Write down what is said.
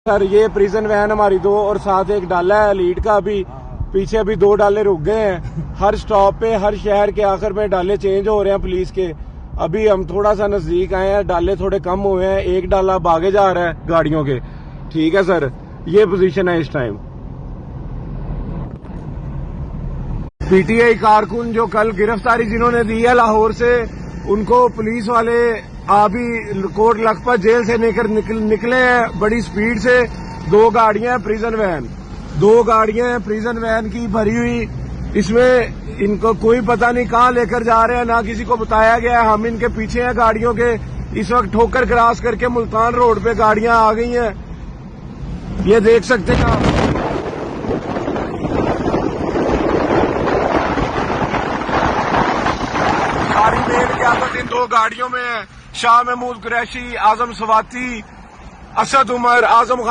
Sir ये prison van हमारी 2 और साथ एक डाला है लीड का। अभी पीछे अभी 2 डाले रुक गए हैं। हर स्टॉप पे हर शहर के आखिर में डाले चेंज हो रहे हैं पुलिस के। अभी हम थोड़ा सा नजदीक आए हैं, डाले थोड़े कम हुए हैं। एक डाला अब आगे जा रहा है गाड़ियों के। ठीक है सर, ये पोजीशन है इस टाइम। पीटीआई कारकुन जो कल गिरफ्तारी जिन्होंने दी है लाहौर से, उनको पुलिस वाले अभी कोट लखपत जेल से निकले हैं बड़ी स्पीड से। 2 गाड़ियां प्रिजन वैन, 2 गाड़ियां प्रिजन वैन की भरी हुई। इसमें इनको कोई पता नहीं कहां लेकर जा रहे हैं, ना किसी को बताया गया है। हम इनके पीछे हैं गाड़ियों के। इस वक्त ठोकर क्रॉस करके मुल्तान रोड पे गाड़ियां आ गई हैं, ये देख सकते हैं आप। सारी मेल की आदत इन 2 गाड़ियों में है। शाह महमूद कुरैशी, आजम सवाती, असद उमर, आजम खान।